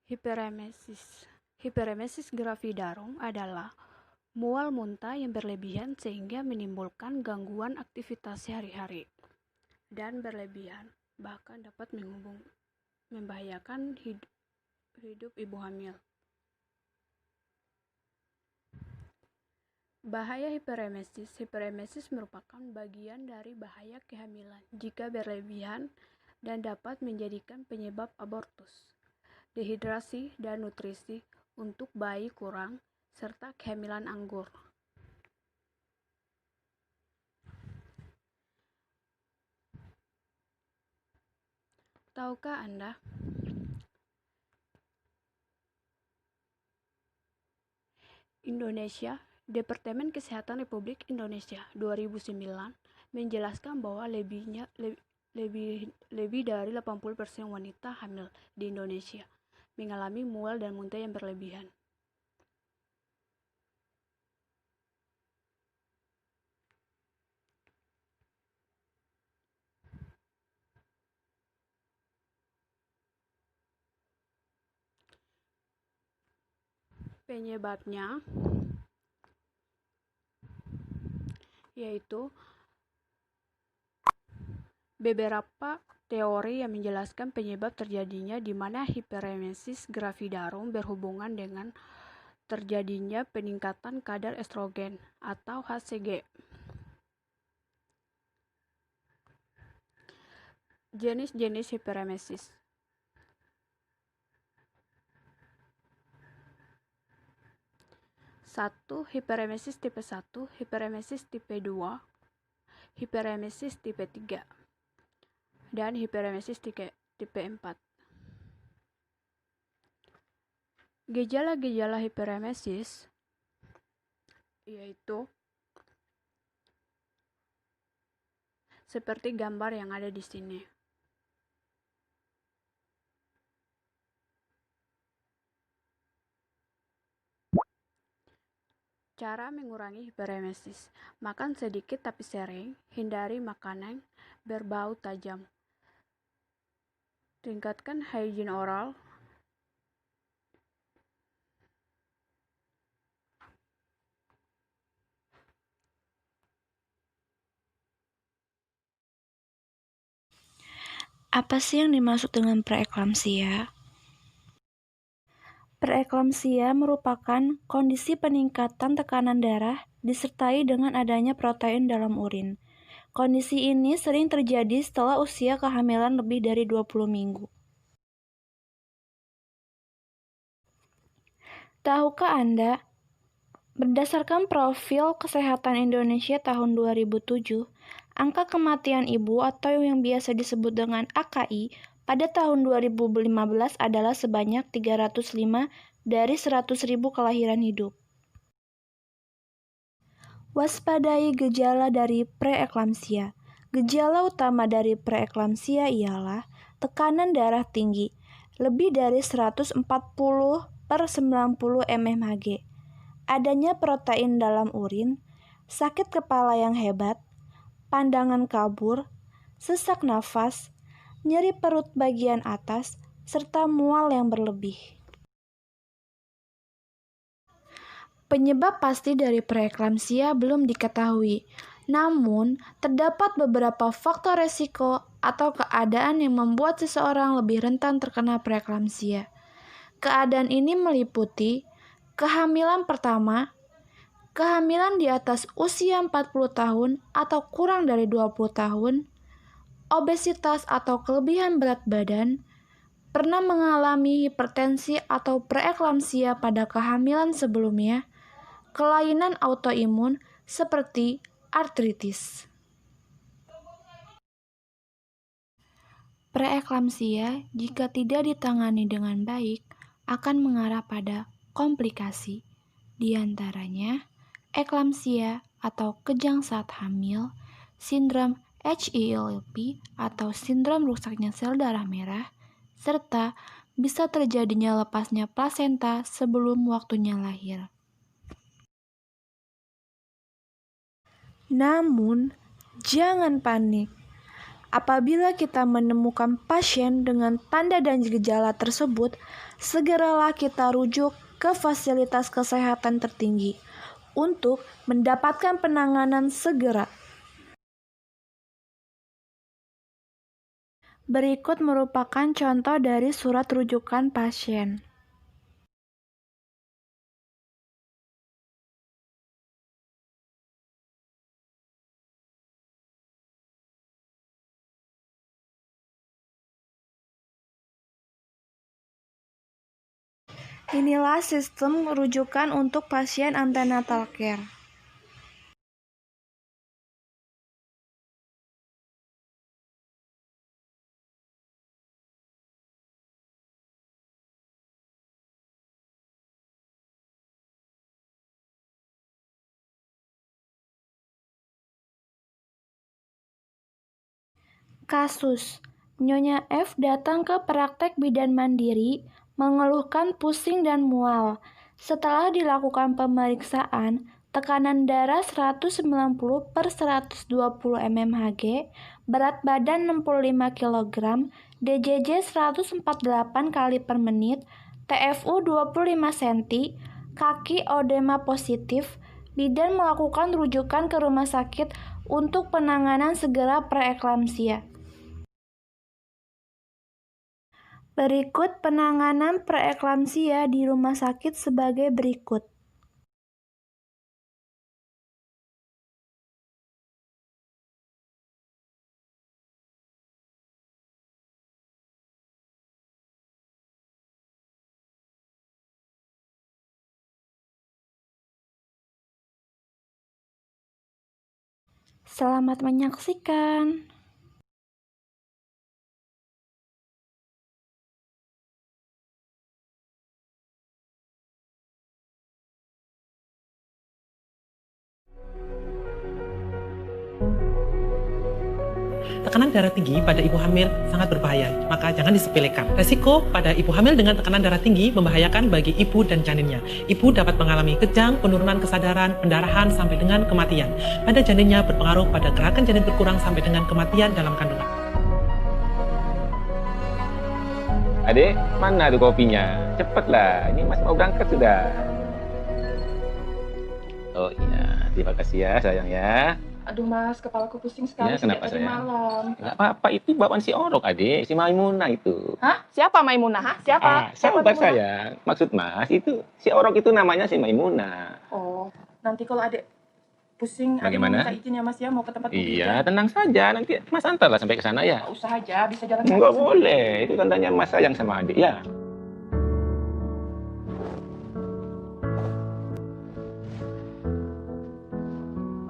Hiperemesis. Hiperemesis gravidarum adalah mual muntah yang berlebihan sehingga menimbulkan gangguan aktivitas sehari-hari dan berlebihan, bahkan dapat membahayakan hidup ibu hamil. Bahaya hiperemesis. Hiperemesis merupakan bagian dari bahaya kehamilan jika berlebihan dan dapat menjadikan penyebab abortus, dehidrasi dan nutrisi untuk bayi kurang, serta kehamilan anggur. Tahukah Anda? Indonesia, Departemen Kesehatan Republik Indonesia 2009 menjelaskan bahwa lebih dari 80% wanita hamil di Indonesia mengalami mual dan muntah yang berlebihan. Penyebabnya yaitu beberapa teori yang menjelaskan penyebab terjadinya di mana hiperemesis gravidarum berhubungan dengan terjadinya peningkatan kadar estrogen atau HCG. Jenis-jenis hiperemesis. 1. Hiperemesis tipe 1, hiperemesis tipe 2, hiperemesis tipe 3, dan hiperemesis tipe 4. Gejala-gejala hiperemesis yaitu seperti gambar yang ada di sini. Cara mengurangi hiperemesis: makan sedikit tapi sering, hindari makanan berbau tajam, tingkatkan higien oral, Apa sih yang dimaksud dengan preeklamsia? Preeklamsia merupakan kondisi peningkatan tekanan darah disertai dengan adanya protein dalam urin. Kondisi ini sering terjadi setelah usia kehamilan lebih dari 20 minggu. Tahukah Anda, berdasarkan Profil Kesehatan Indonesia tahun 2007, angka kematian ibu atau yang biasa disebut dengan AKI pada tahun 2015 adalah sebanyak 305 dari 100.000 kelahiran hidup. Waspadai gejala dari preeklamsia. Gejala utama dari preeklamsia ialah tekanan darah tinggi, lebih dari 140/90 mmHg, adanya protein dalam urin, sakit kepala yang hebat, pandangan kabur, sesak nafas, nyeri perut bagian atas, serta mual yang berlebih. Penyebab pasti dari preeklamsia belum diketahui, namun terdapat beberapa faktor resiko atau keadaan yang membuat seseorang lebih rentan terkena preeklamsia. Keadaan ini meliputi kehamilan pertama, kehamilan di atas usia 40 tahun atau kurang dari 20 tahun, obesitas atau kelebihan berat badan, pernah mengalami hipertensi atau preeklamsia pada kehamilan sebelumnya, kelainan autoimun seperti artritis. Preeklamsia jika tidak ditangani dengan baik akan mengarah pada komplikasi, di antaranya eklamsia atau kejang saat hamil, sindrom HELLP atau sindrom rusaknya sel darah merah, serta bisa terjadinya lepasnya plasenta sebelum waktunya lahir. Namun, jangan panik. Apabila kita menemukan pasien dengan tanda dan gejala tersebut, segeralah kita rujuk ke fasilitas kesehatan tertinggi untuk mendapatkan penanganan segera. Berikut merupakan contoh dari surat rujukan pasien. Inilah sistem rujukan untuk pasien antenatal care. Kasus, Nyonya F datang ke praktek bidan mandiri mengeluhkan pusing dan mual. Setelah dilakukan pemeriksaan, tekanan darah 190/120 mmHg, berat badan 65 kg, DJJ 148 kali per menit, TFU 25 cm, kaki odema positif. Bidan melakukan rujukan ke rumah sakit untuk penanganan segera preeklamsia. Berikut penanganan preeklamsia di rumah sakit sebagai berikut. Selamat menyaksikan. Tekanan darah tinggi pada ibu hamil sangat berbahaya, maka jangan disepelekan. Resiko pada ibu hamil dengan tekanan darah tinggi membahayakan bagi ibu dan janinnya. Ibu dapat mengalami kejang, penurunan kesadaran, pendarahan, sampai dengan kematian. Pada janinnya berpengaruh pada gerakan janin berkurang sampai dengan kematian dalam kandungan. Adik, mana tuh kopinya? Cepatlah, ini Mas mau berangkat sudah. Oh iya, terima kasih ya sayang ya. Aduh Mas, kepalaku pusing sekali Ya, sejak kenapa tadi sayang? malam. Nggak apa-apa, itu bawaan si Orok adik, si Maimunah itu. Hah? Siapa Maimunah? Hah? Siapa? Siapa Sahabat Maimunah? saya. Maksud Mas, itu si Orok itu namanya si Maimunah. Oh, nanti kalau adek pusing, adek Bagaimana? mau minta izin ya Mas ya, mau ke tempat Iya, tenang saja. Nanti Mas antarlah sampai ke sana ya. Nggak usah aja, bisa jalan Nggak boleh, itu tandanya Mas sayang sama adik ya.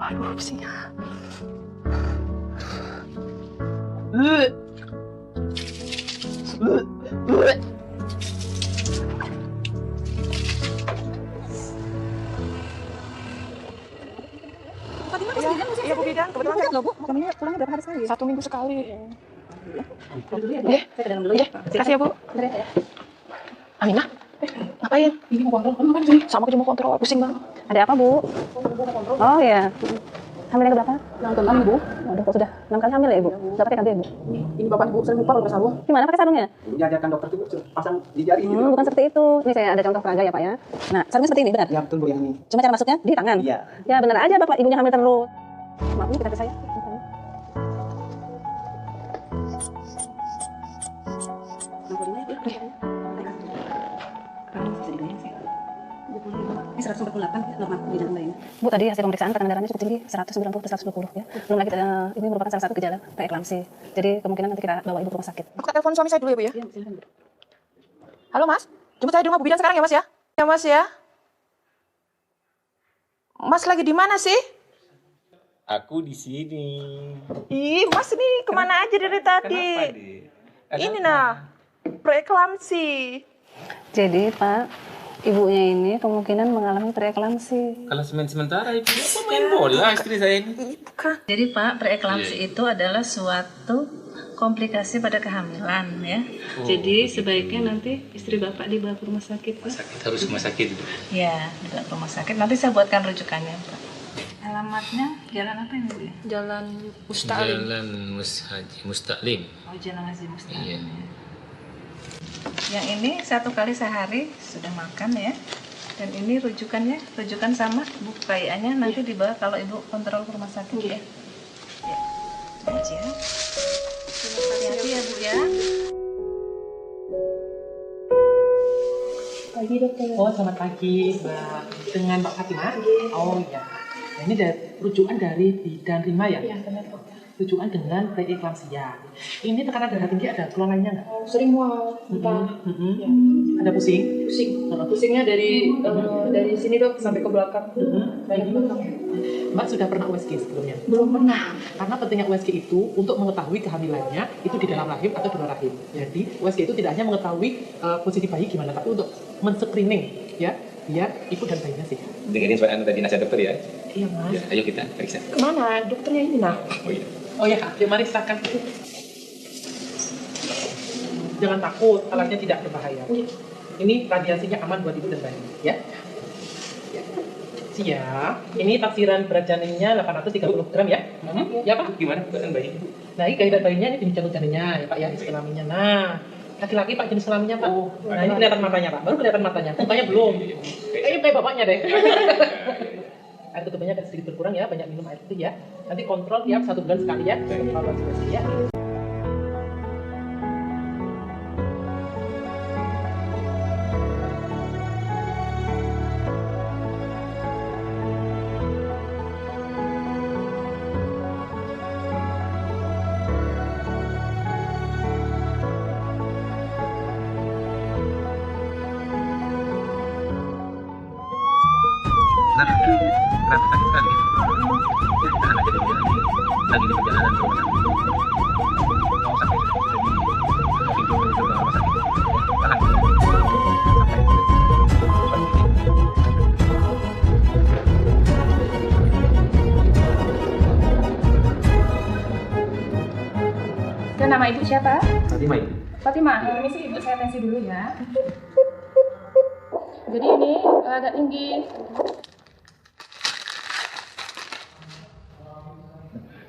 Aduh, pusing. Iya, Bu Bidan, kebetulan saya Bu. Pulangnya berapa hari sekali? 1 minggu sekali. Kasih ya Bu. Aminah, ngapain? Ini mau kontrol, sama aku cuma mau kontrol, pusing banget. Ada apa, Bu? Oh ya. Hamilnya berapa? Yang ke-6 Bu. Waduh, kok sudah 6 kali hamil ya, Ibu? Nggak pakai KB, Bu? Ini Bapak Ibu sering lupa kalau pakai sarung. Gimana pakai sarungnya? Diajarkan dokter itu pasang di jari gitu. Bukan seperti itu. Ini saya ada contoh peraga ya, Pak ya. Nah, sarungnya seperti ini, benar? Ya betul Bu yang ini. Cuma cara masuknya di tangan. Iya. Ya, benar aja Bapak ibunya hamil terus. Maaf, ini kita saya. Ini 148 normal di dalam bayinya. Bu, tadi hasil pemeriksaan tekanan darahnya cukup tinggi, 190 per 120 ya. Belum lagi ini merupakan salah satu gejala preeklamsi. Jadi kemungkinan nanti kita bawa ibu ke rumah sakit. Aku telepon suami saya dulu ya Bu ya. Iya, silakan Bu. Halo Mas, jemput saya di rumah Bu Bidan sekarang ya Mas ya. Ya Mas ya. Mas lagi di mana sih? Aku di sini. Ih, Mas ini kemana aja dari tadi? Ini nah, preeklamsi. Jadi, Pak, ibunya ini kemungkinan mengalami preeklamsi. Kalau sementara ibu pemain bola istri saya ini. Jadi Pak, preeklamsi itu adalah suatu komplikasi pada kehamilan ya. Jadi sebaiknya nanti istri Bapak dibawa ke rumah sakit. Pak. Sakit harus rumah sakit. Ya, dibawa ke rumah sakit. Nanti saya buatkan rujukannya, Pak. Alamatnya jalan apa ini, Bu? Jalan Musta'lim. Jalan Musta'lim. Oh, Jalan Haji Musta'lim. Iya. Yang ini 1 kali sehari sudah makan ya. Dan ini rujukannya, rujukan sama buku kayaknya nanti dibawa kalau Ibu kontrol ke rumah sakit ya. Ya. Aja. Hati-hati ya, Bu ya. Pagi dokter. Oh, selamat pagi, Mbak. Dengan Mbak Fatimah? Oh iya. Nah, ini rujukan dari bidan Rima ya? Iya, benar dokter. Rujukan dengan preeklamsia. Ini tekanan darah tinggi ada keluhannya nggak? Sering mual, muntah. Ya. Ada pusing? Pusingnya dari sini dok sampai ke belakang. Baik belakang. Mbak sudah pernah USG sebelumnya? Belum pernah. Karena pentingnya USG itu untuk mengetahui kehamilannya itu di dalam rahim atau di luar rahim. Jadi USG itu tidak hanya mengetahui posisi bayi gimana, tapi untuk men-screening ya, biar ibu dan bayinya sehat. Dengerin suara tadi nasihat dokter ya. Iya mas. Ya, ayo kita periksa. Kemana? Dokternya ini nah. Oh iya. Oh ya kak, yuk mari silakan. Jangan takut, alatnya tidak berbahaya. Ini radiasinya aman buat ibu dan bayi, ya. Siap. Ini taksiran berat janinnya 830 gram ya. Ya Pak? Gimana buatan bayi? Nah, ini gaya bayinya, ini jenis janinnya ya Pak ya, jenis kelaminnya. Nah, laki-laki Pak jenis kelaminnya Pak. Nah, ini kelihatan matanya Pak, baru kelihatan matanya. Mukanya belum. Kayak bapaknya deh. Air ketubannya agak sedikit berkurang ya, banyak minum air putih ya. Nanti kontrol tiap 1 bulan sekali ya. Evaluasi ya. Nah, terasa sakit sekali. Ya, tahan aja dulu ya. Lagi di perjalanan ke rumah sakit. Mau sampai sudah di pintu gerbang rumah sakit. Tahan. Dan nama ibu siapa? Fatimah. Fatimah. Ini sih ibu saya tensi dulu ya. Jadi ini agak tinggi.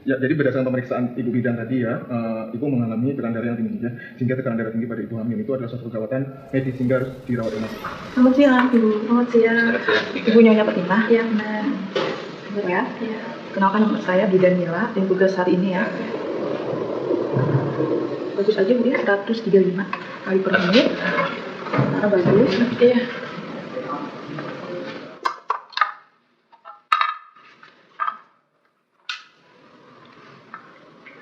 Ya, jadi berdasarkan pemeriksaan ibu bidan tadi ya, ibu mengalami tekanan darah yang tinggi ya, sehingga tekanan darah tinggi pada ibu hamil itu adalah suatu perawatan medis sehingga harus dirawat rumah. Selamat siang, Ibu. Selamat siang. Ibu Nyonya Fatimah. Iya, benar. Benar ya? Iya. Kenalkan nama saya Bidan Mila yang tugas hari ini ya. Bagus aja Bu ya, 135 kali per menit. Karena bagus. Iya.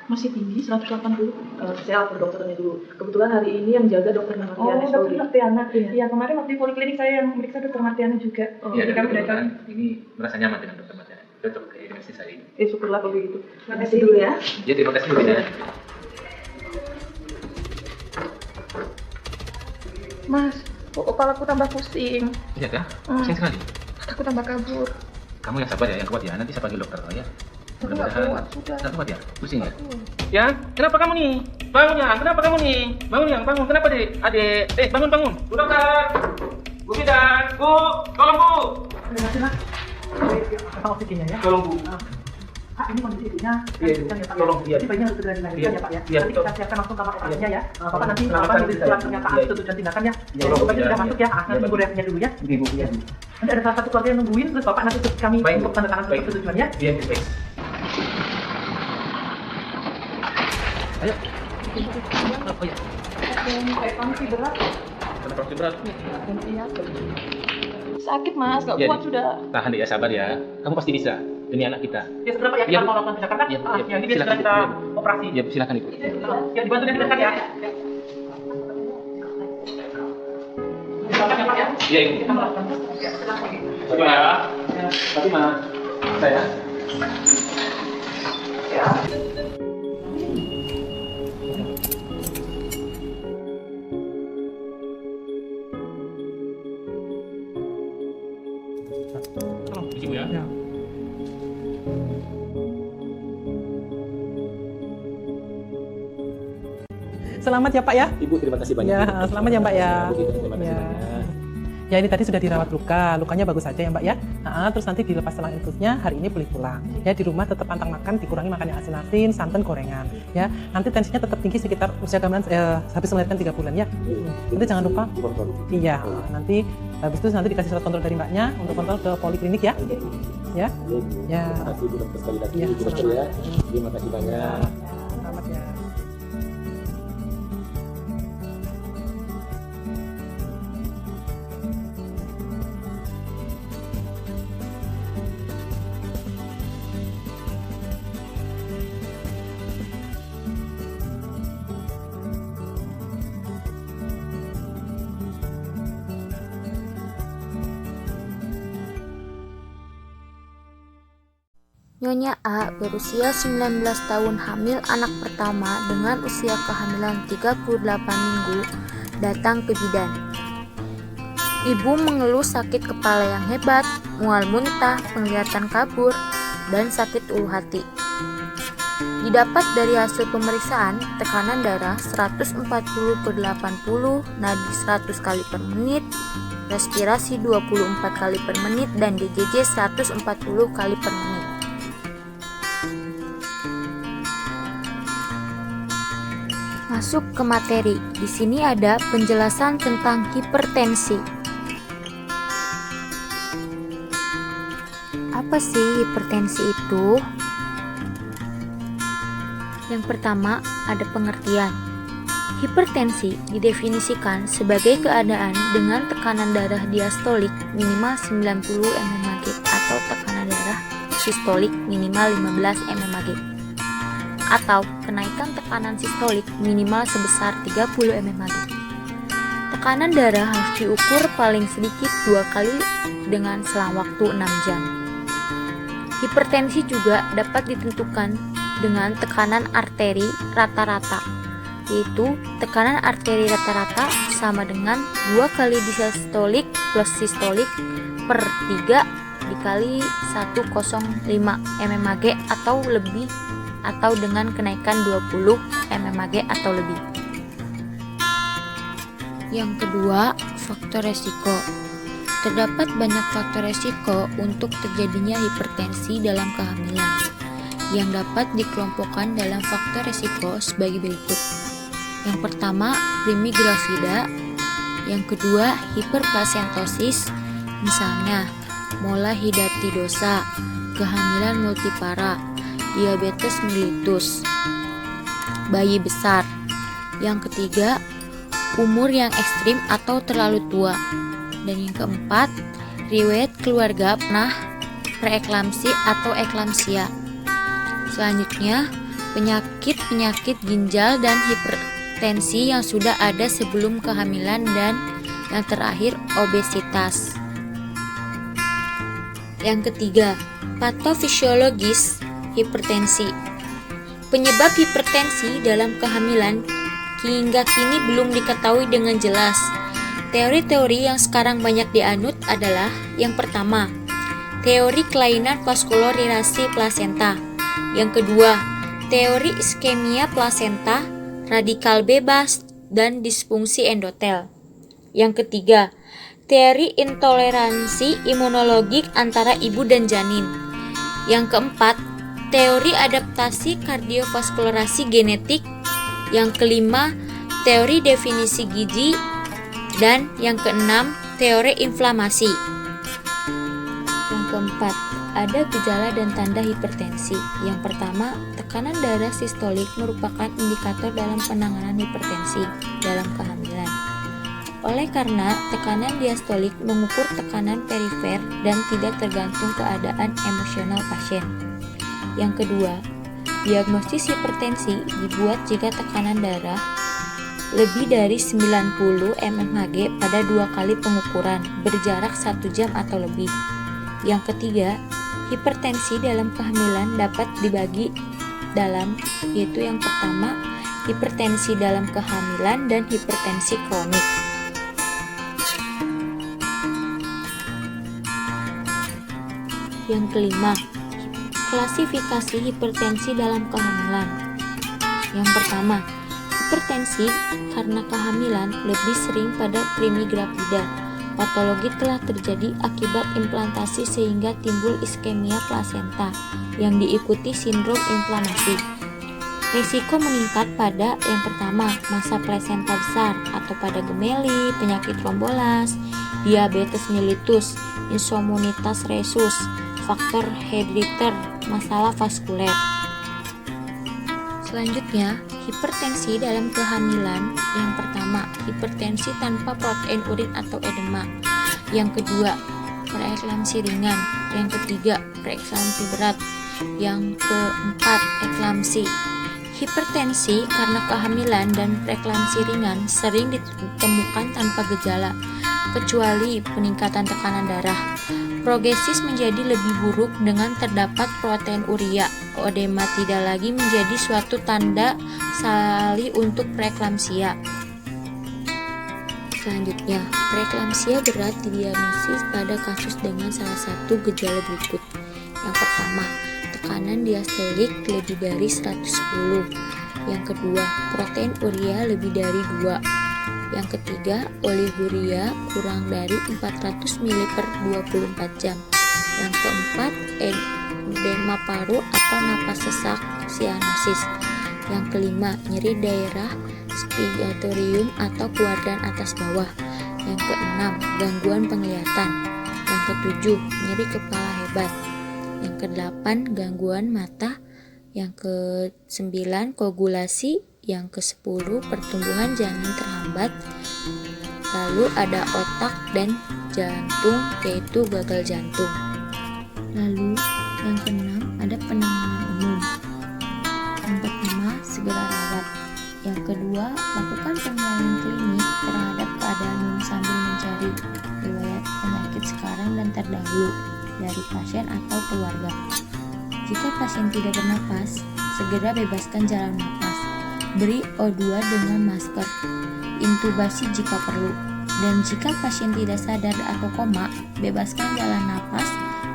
Masih tinggi, 180. Saya lapor dokternya dulu. Kebetulan hari ini yang jaga dokter Martiana. Oh, dokter Martiana. Iya. Iya, kemarin waktu di poliklinik saya yang meriksa dokter Martiana juga. Ya, Jadi kami udah tahu. ini merasa nyaman dengan dokter Martiana. Cocok ke diagnosis saya ini. Syukurlah kalau begitu. Terima kasih dulu ya. Ya, terima kasih Bu Bidan. Mas, kok kepalaku tambah pusing. Iya kah? Pusing sekali. Aku tambah kabur. Kamu yang sabar ya, yang kuat ya. Nanti saya panggil dokter ya. Aku nggak kuat sudah. Nggak kuat ya? Pusing ya? Ya, kenapa kamu nih? Bangun ya, kenapa kamu nih? Bangun yang, bangun. Kenapa dek? Adek, bangun, bangun. Bu dokter, Bu Bidan, Bu, tolong Bu. Apa oksigennya ya? Tolong Bu. Pak, ini kondisi ibunya. Iya, tolong. Iya. Jadi bayinya harus segera dilahirkan ya Pak ya. Iya. Nanti kita siapkan langsung kamar operasinya ya. Bapak nanti Selamat Bapak pagi, nanti saya. setelah pernyataan Iya. setujuan tindakan ya. Tolong, Bayinya iya. sudah masuk ya. Nanti Iya, tunggu reaksinya dulu ya. Ibu, iya. Nanti ada salah satu keluarga yang nungguin, terus Bapak nanti kami Baik. untuk tanda tangan Baik. persetujuan ya. Iya, baik. Ayo. Oh ya. Kenapa masih berat? Sakit Mas, nggak Iya, kuat Dik. sudah. Tahan deh ya, sabar ya. Kamu pasti bisa. Demi anak kita. Ya segera Pak ya, Iya, kita Bu. mau lakukan tindakan kan? Iya, Ah, iya. ya, ini biar segera Silakan, kita Ibu. operasi. Ya, silakan Ibu. Ya, dibantu dengan tindakan ya. Bapak ya Pak ya. Iya, Ibu. Kita melakukan. Fatimah. Fatimah. Saya. Tolong. Ibu ya. Ya. Selamat ya Pak ya. Ibu, terima kasih banyak. Ya, selamat ya Mbak ya. Bu Bidan, terima kasih Ya. banyak. Ya ini tadi sudah dirawat luka, lukanya bagus saja ya Mbak ya. Terus nanti dilepas selang infusnya, hari ini boleh pulang. Ya di rumah tetap pantang makan, dikurangi makan yang asin-asin, santan, gorengan. Ya nanti tensinya tetap tinggi sekitar usia kehamilan habis melahirkan 3 bulan ya. Nanti jangan lupa. Iya, nanti habis itu nanti dikasih surat kontrol dari Mbaknya untuk kontrol ke poliklinik ya. Ya. Ya. Terima kasih Bu Dokter sekali lagi. Ya, Bu Dokter ya. Terima kasih banyak. Selamat ya. Nyonya A berusia 19 tahun hamil anak pertama dengan usia kehamilan 38 minggu datang ke bidan. Ibu mengeluh sakit kepala yang hebat, mual muntah, penglihatan kabur, dan sakit ulu hati. Didapat dari hasil pemeriksaan tekanan darah 140/80, nadi 100 kali per menit, respirasi 24 kali per menit, dan DJJ 140 kali per menit. Masuk ke materi. Di sini ada penjelasan tentang hipertensi. Apa sih hipertensi itu? Yang pertama, ada pengertian. Hipertensi didefinisikan sebagai keadaan dengan tekanan darah diastolik minimal 90 mmHg atau tekanan darah sistolik minimal 15 mmHg, atau kenaikan tekanan sistolik minimal sebesar 30 mmHg. Tekanan darah harus diukur paling sedikit 2 kali dengan selang waktu 6 jam. Hipertensi juga dapat ditentukan dengan tekanan arteri rata-rata, yaitu tekanan arteri rata-rata sama dengan 2 kali diastolik plus sistolik per 3 dikali 105 mmHg atau lebih, atau dengan kenaikan 20 mmHg atau lebih. Yang kedua, faktor resiko. Terdapat banyak faktor resiko untuk terjadinya hipertensi dalam kehamilan yang dapat dikelompokkan dalam faktor resiko sebagai berikut. Yang pertama, primi gravida. Yang kedua, hiperplasentosis, misalnya molahidatidosa, kehamilan multipara, diabetes mellitus, bayi besar. Yang ketiga, umur yang ekstrim atau terlalu tua. Dan yang keempat, riwayat keluarga pernah preeklamsi atau eklamsia. Selanjutnya, penyakit-penyakit ginjal dan hipertensi yang sudah ada sebelum kehamilan, dan yang terakhir obesitas. Yang ketiga, patofisiologis hipertensi. Penyebab hipertensi dalam kehamilan hingga kini belum diketahui dengan jelas. Teori-teori yang sekarang banyak dianut adalah: yang pertama, teori kelainan vaskularisasi plasenta. Yang kedua, teori iskemia plasenta, radikal bebas, dan disfungsi endotel. Yang ketiga, teori intoleransi imunologik antara ibu dan janin. Yang keempat, teori adaptasi kardiovaskularasi genetik. Yang kelima, teori definisi gizi. Dan yang keenam, teori inflamasi. Yang keempat, ada gejala dan tanda hipertensi. Yang pertama, tekanan darah sistolik merupakan indikator dalam penanganan hipertensi dalam kehamilan. Oleh karena tekanan diastolik mengukur tekanan perifer dan tidak tergantung keadaan emosional pasien. Yang kedua, diagnosis hipertensi dibuat jika tekanan darah lebih dari 90 mmHg pada 2 kali pengukuran berjarak 1 jam atau lebih. Yang ketiga, hipertensi dalam kehamilan dapat dibagi dalam, yaitu yang pertama, hipertensi dalam kehamilan dan hipertensi kronik. Yang kelima, klasifikasi hipertensi dalam kehamilan. Yang pertama, hipertensi karena kehamilan lebih sering pada primi gravida, Patologi telah terjadi akibat implantasi sehingga timbul iskemia plasenta yang diikuti sindrom inflamasi. Risiko meningkat pada yang pertama, masa plasenta besar atau pada gemeli, penyakit trombolas, diabetes mellitus, insomunitas rhesus, faktor herediter, masalah vaskuler. Selanjutnya, hipertensi dalam kehamilan. Yang pertama, hipertensi tanpa protein urin atau edema. Yang kedua, preeklamsi ringan. Yang ketiga, preeklamsi berat. Yang keempat, eklamsi. Hipertensi karena kehamilan dan preeklamsi ringan sering ditemukan tanpa gejala, kecuali peningkatan tekanan darah. Progesis menjadi lebih buruk dengan terdapat protein urea. Edema tidak lagi menjadi suatu tanda sali untuk preeklamsia. Selanjutnya, preeklamsia berat didiagnosis pada kasus dengan salah satu gejala berikut. Yang pertama, tekanan diastolik lebih dari 110. Yang kedua, protein urea lebih dari 2. Yang ketiga, oliguria kurang dari 400 ml per 24 jam. Yang keempat, edema paru atau napas sesak sianosis. Yang kelima, nyeri daerah sphigotorium atau kuadran atas bawah. Yang keenam, gangguan penglihatan. Yang ketujuh, nyeri kepala hebat. Yang kedelapan, gangguan mata. Yang kesembilan, koagulasi. Yang ke-10, pertumbuhan janin terhambat. Lalu ada otak dan jantung, yaitu gagal jantung. Lalu yang ke-6 ada penanganan umum. Yang pertama, segera rawat. Yang kedua, lakukan penilaian klinik terhadap keadaan sambil mencari riwayat penyakit sekarang dan terdahulu dari pasien atau keluarga. Jika pasien tidak bernapas, segera bebaskan jalan napas. Beri O2 dengan masker, intubasi jika perlu, dan jika pasien tidak sadar atau koma, bebaskan jalan napas,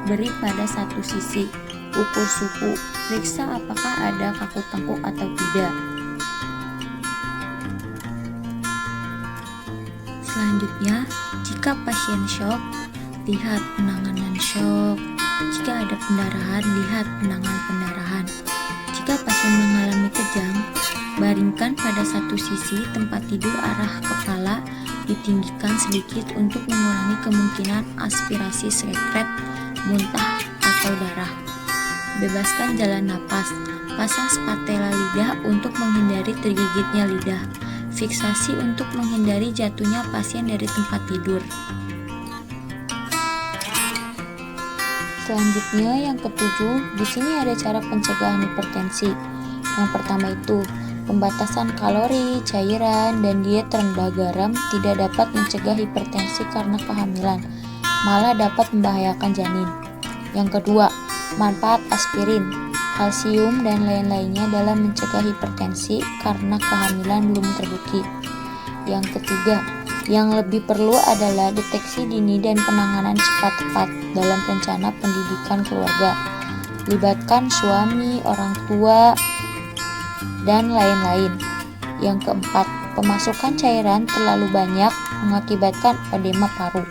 beri pada satu sisi, ukur suhu, periksa apakah ada kaku-kaku atau tidak. Selanjutnya, jika pasien shock, lihat penanganan shock. Jika ada pendarahan, lihat penanganan pendarahan. Jika pasien mengalami kejang, baringkan pada satu sisi, tempat tidur arah kepala ditinggikan sedikit untuk mengurangi kemungkinan aspirasi sekret, muntah, atau darah. Bebaskan jalan napas. Pasang spatula lidah untuk menghindari tergigitnya lidah. Fiksasi untuk menghindari jatuhnya pasien dari tempat tidur. Selanjutnya yang ke-7, di sini ada cara pencegahan hipertensi. Yang pertama itu pembatasan kalori, cairan, dan diet rendah garam tidak dapat mencegah hipertensi karena kehamilan, malah dapat membahayakan janin. Yang kedua, manfaat aspirin, kalsium, dan lain-lainnya dalam mencegah hipertensi karena kehamilan belum terbukti. Yang ketiga, yang lebih perlu adalah deteksi dini dan penanganan cepat-tepat dalam rencana pendidikan keluarga. Libatkan suami, orang tua, dan lain-lain. Yang keempat, pemasukan cairan terlalu banyak mengakibatkan edema paru.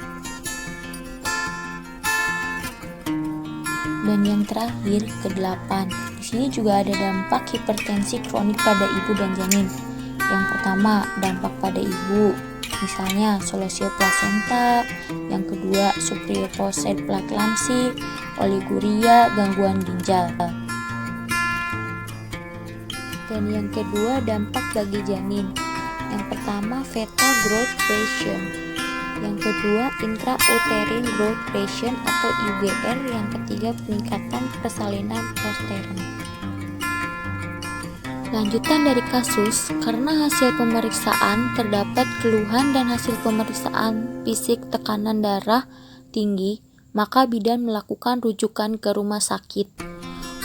Dan yang terakhir, ke-8. Di sini juga ada dampak hipertensi kronik pada ibu dan janin. Yang pertama, dampak pada ibu, misalnya solusio plasenta. Yang kedua, suprioposed preeklamsi, oliguria, gangguan ginjal. Dan yang kedua, dampak bagi janin. Yang pertama, fetal growth ration. Yang kedua, intrauterine growth ration atau IGR. Yang ketiga, peningkatan persalinan prosteron. Lanjutan dari kasus, karena hasil pemeriksaan terdapat keluhan dan hasil pemeriksaan fisik tekanan darah tinggi, maka bidan melakukan rujukan ke rumah sakit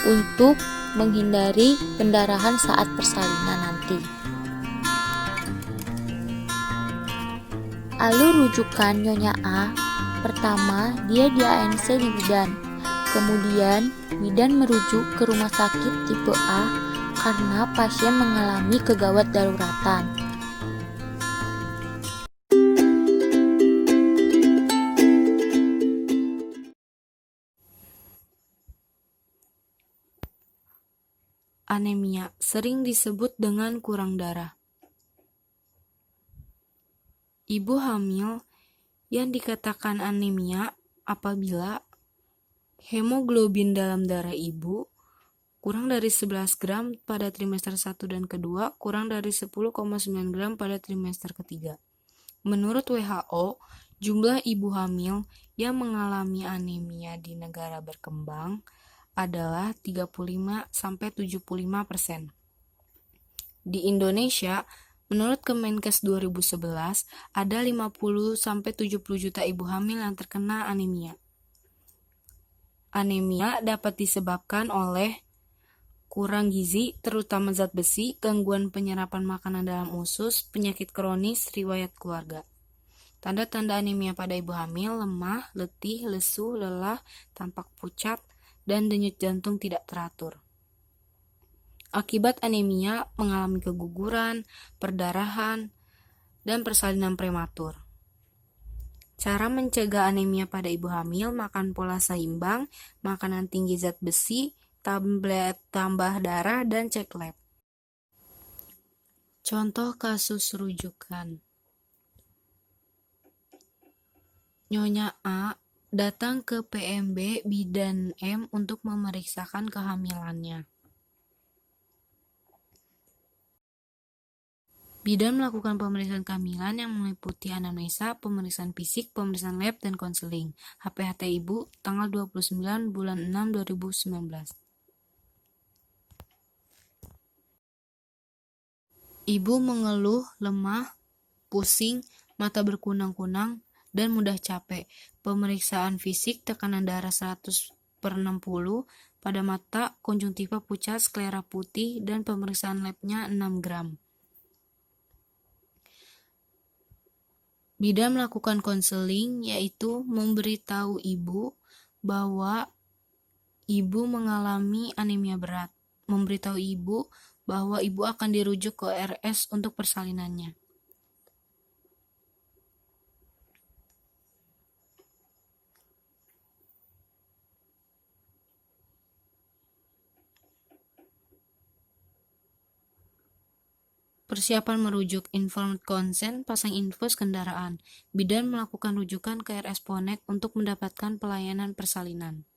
untuk menghindari pendarahan saat persalinan nanti. Alur rujukan Nyonya A, pertama dia di ANC di bidan, kemudian bidan merujuk ke rumah sakit tipe A karena pasien mengalami kegawat daruratan. anemia, sering disebut dengan kurang darah. Ibu hamil yang dikatakan anemia apabila hemoglobin dalam darah ibu kurang dari 11 gram pada trimester 1 dan kedua, kurang dari 10,9 gram pada trimester ketiga. Menurut WHO, jumlah ibu hamil yang mengalami anemia di negara berkembang adalah 35-75%. Di Indonesia, menurut Kemenkes 2011, ada 50-70 juta ibu hamil yang terkena anemia. Anemia dapat disebabkan oleh kurang gizi, terutama zat besi, gangguan penyerapan makanan dalam usus, penyakit kronis, riwayat keluarga. Tanda-tanda anemia pada ibu hamil: lemah, letih, lesu, lelah, tampak pucat, dan denyut jantung tidak teratur. Akibat anemia mengalami keguguran, perdarahan, dan persalinan prematur. Cara mencegah anemia pada ibu hamil: makan pola seimbang, makanan tinggi zat besi, tablet tambah darah, dan cek lab. Contoh kasus rujukan. Nyonya A datang ke PMB Bidan M untuk memeriksakan kehamilannya. Bidan melakukan pemeriksaan kehamilan yang meliputi anamnesa, pemeriksaan fisik, pemeriksaan lab, dan konseling. HPHT ibu tanggal 29 bulan 6 2019. Ibu mengeluh lemah, pusing, mata berkunang-kunang, dan mudah capek. Pemeriksaan fisik: tekanan darah 100/60 pada mata, konjungtiva pucat, sklera putih, dan pemeriksaan labnya 6 gram. Bidan melakukan konseling, yaitu memberitahu ibu bahwa ibu mengalami anemia berat, memberitahu ibu bahwa ibu akan dirujuk ke RS untuk persalinannya. Persiapan merujuk: informed consent, pasang infus kendaraan. Bidan melakukan rujukan ke RS Ponek untuk mendapatkan pelayanan persalinan.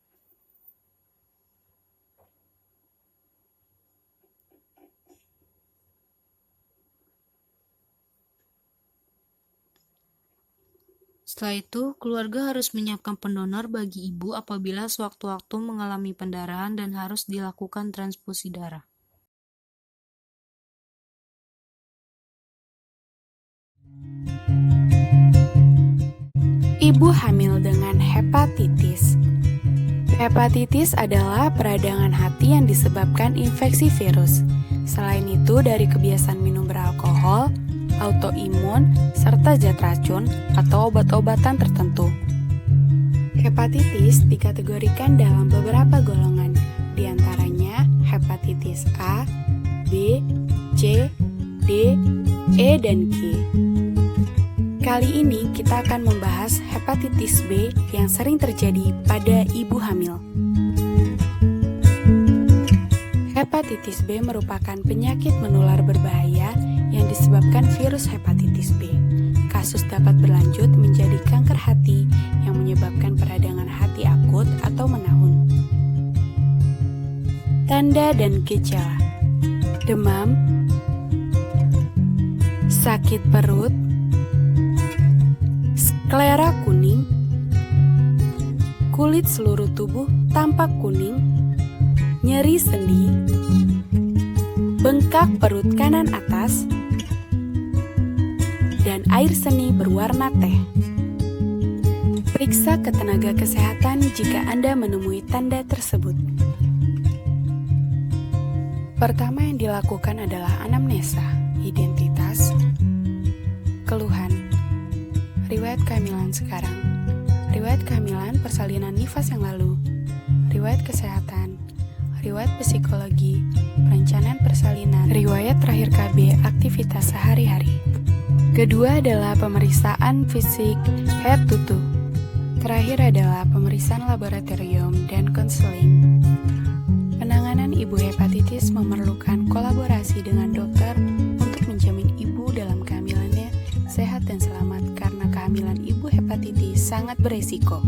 Setelah itu, keluarga harus menyiapkan pendonor bagi ibu apabila sewaktu-waktu mengalami pendarahan dan harus dilakukan transfusi darah. Ibu hamil dengan hepatitis. Hepatitis adalah peradangan hati yang disebabkan infeksi virus. Selain itu, dari kebiasaan minum beralkohol, autoimun, serta zat racun atau obat-obatan tertentu. Hepatitis dikategorikan dalam beberapa golongan, diantaranya hepatitis A, B, C, D, E, dan G. Kali ini kita akan membahas hepatitis B yang sering terjadi pada ibu hamil. Hepatitis B merupakan penyakit menular berbahaya yang disebabkan virus hepatitis B. Kasus dapat berlanjut menjadi kanker hati yang menyebabkan peradangan hati akut atau menahun. Tanda dan gejala: demam, sakit perut, sklera kuning, kulit seluruh tubuh tampak kuning, nyeri sendi, bengkak perut kanan atas, dan air seni berwarna teh. Periksa ke tenaga kesehatan jika Anda menemui tanda tersebut. Pertama yang dilakukan adalah anamnesa, identitas, keluhan, riwayat kehamilan sekarang, riwayat kehamilan persalinan nifas yang lalu, riwayat kesehatan, riwayat psikologi, perencanaan persalinan, riwayat terakhir KB aktivitas sehari-hari. Kedua adalah pemeriksaan fisik head to toe. Terakhir adalah pemeriksaan laboratorium dan konseling. Penanganan ibu hepatitis memerlukan kolaborasi dengan dokter untuk menjamin ibu dalam kehamilannya sehat dan selamat karena kehamilan ibu hepatitis sangat beresiko.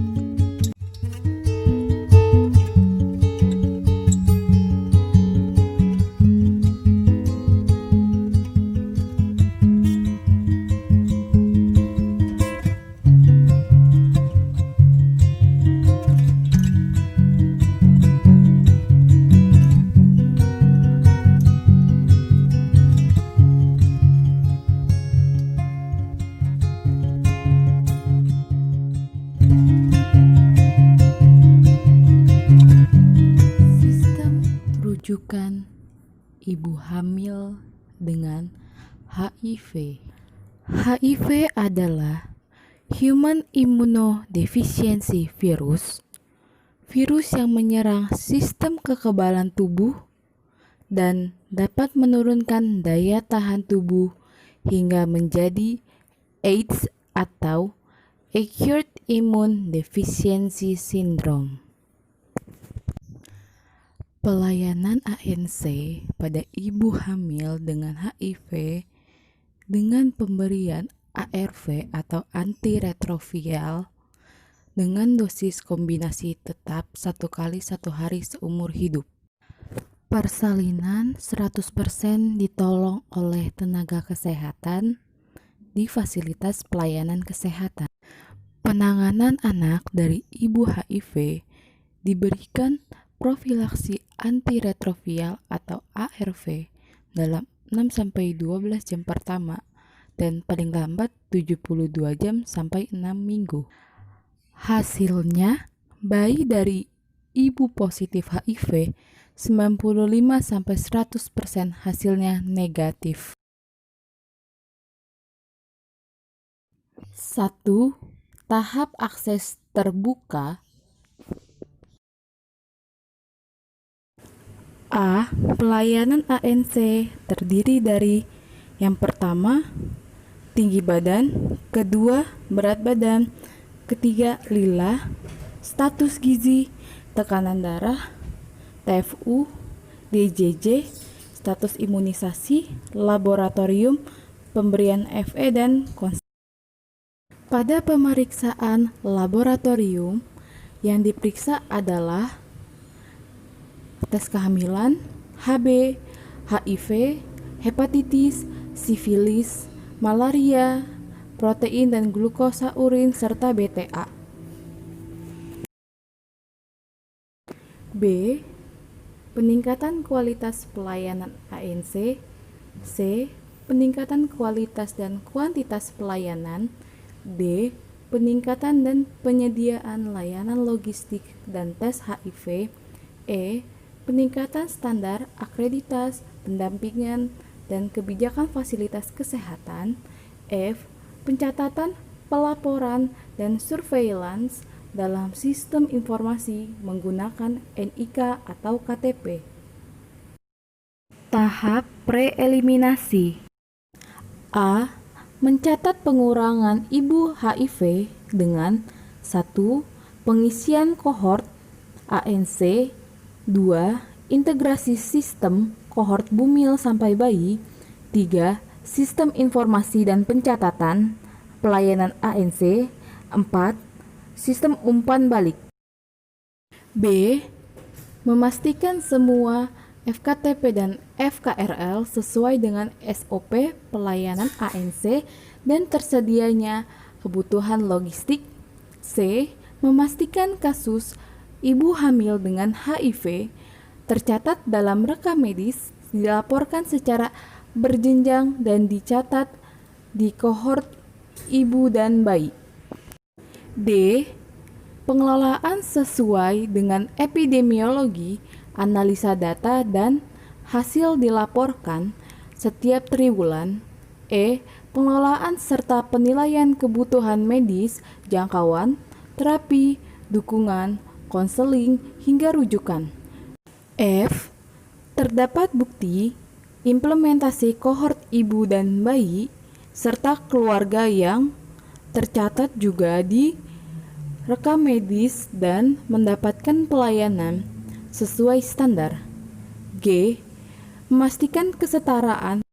Rujukan ibu hamil dengan HIV. HIV adalah Human Immunodeficiency Virus, virus yang menyerang sistem kekebalan tubuh dan dapat menurunkan daya tahan tubuh hingga menjadi AIDS atau Acute Immune Deficiency Syndrome. Pelayanan ANC pada ibu hamil dengan HIV dengan pemberian ARV atau antiretroviral dengan dosis kombinasi tetap 1 kali 1 hari seumur hidup. Persalinan 100% ditolong oleh tenaga kesehatan di fasilitas pelayanan kesehatan. Penanganan anak dari ibu HIV diberikan profilaksi antiretroviral atau ARV dalam 6-12 jam pertama dan paling lambat 72 jam sampai 6 minggu. Hasilnya, bayi dari ibu positif HIV 95-100% hasilnya negatif. 1. Tahap akses terbuka. A. Pelayanan ANC terdiri dari yang pertama, tinggi badan, kedua, berat badan, ketiga, lila, status gizi, tekanan darah, TFU, DJJ, status imunisasi, laboratorium, pemberian FE dan konsul. Pada pemeriksaan laboratorium, yang diperiksa adalah tes kehamilan, HB, HIV, hepatitis, sifilis, malaria, protein dan glukosa urin, serta BTA. B. Peningkatan kualitas pelayanan ANC. C. Peningkatan kualitas dan kuantitas pelayanan. D. Peningkatan dan penyediaan layanan logistik dan tes HIV. E. Peningkatan standar, akreditas, pendampingan, dan kebijakan fasilitas kesehatan. F. Pencatatan, pelaporan, dan surveillance dalam sistem informasi menggunakan NIK atau KTP. Tahap preeliminasi. A. Mencatat pengurangan ibu HIV dengan 1. Pengisian kohort ANC. 2. Integrasi sistem kohort bumil sampai bayi. 3. Sistem informasi dan pencatatan pelayanan ANC. 4. Sistem umpan balik. B. Memastikan semua FKTP dan FKRL sesuai dengan SOP pelayanan ANC dan tersedianya kebutuhan logistik. C. Memastikan kasus ibu hamil dengan HIV tercatat dalam rekam medis, dilaporkan secara berjenjang dan dicatat di kohort ibu dan bayi. D. Pengelolaan sesuai dengan epidemiologi, analisa data dan hasil dilaporkan setiap triwulan. E. Pengelolaan serta penilaian kebutuhan medis, jangkauan, terapi, dukungan, konseling, hingga rujukan. F. Terdapat bukti implementasi kohort ibu dan bayi serta keluarga yang tercatat juga di rekam medis dan mendapatkan pelayanan sesuai standar. G. Memastikan kesetaraan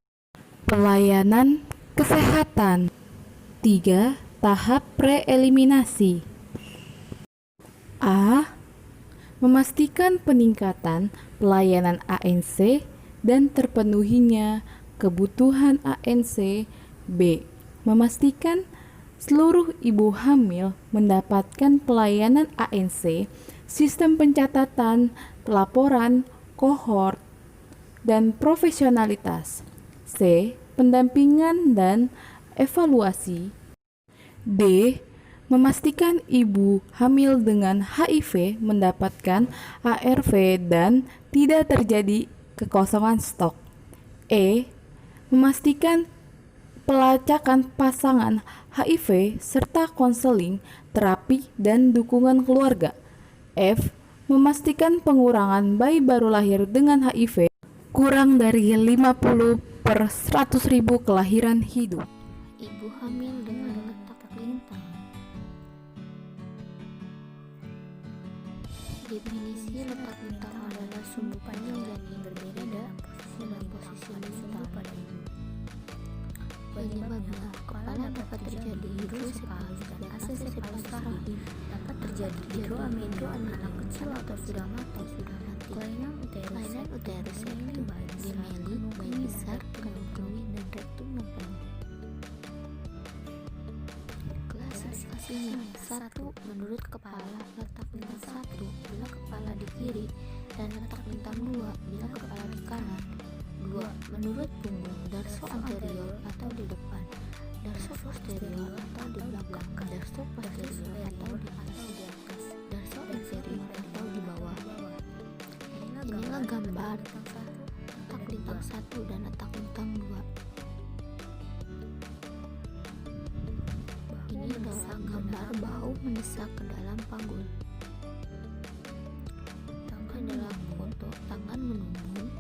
pelayanan kesehatan. 3. Tahap preeliminasi. A. Memastikan peningkatan pelayanan ANC dan terpenuhinya kebutuhan ANC. B. Memastikan seluruh ibu hamil mendapatkan pelayanan ANC, sistem pencatatan, pelaporan, kohort, dan profesionalitas. C. Pendampingan dan evaluasi. D. Memastikan ibu hamil dengan HIV mendapatkan ARV dan tidak terjadi kekosongan stok. E. Memastikan pelacakan pasangan HIV serta konseling, terapi, dan dukungan keluarga. F. Memastikan pengurangan bayi baru lahir dengan HIV kurang dari 50/100.000 kelahiran hidup. Ibu hamil dengan letak lintang. Definisi letak lintang adalah sumbu panjang janin berbeda dengan posisi lintang pada ibu. Penyebabnya, kepala dapat terjadi hidrosefalus dan asesefalus rahim, dapat terjadi hidroamin anak kecil atau sudah mati. Kelainan uterus yaitu gemeli, bayi besar, kandung kemih, dan rektum yang penuh. Klasifikasinya: 1. Menurut kepala, letak lintang 1 bila kepala di kiri dan letak lintang 2 bila kepala di kanan. 2. Menurut punggung, darso anterior atau di depan, darso posterior atau di belakang, darso posterior atau di atas, darso inferior atau di bawah. Inilah gambar letak lintang 1 dan letak lintang 2. Ini adalah gambar bahu mendesak ke dalam panggul. Ini adalah foto tangan menumbung,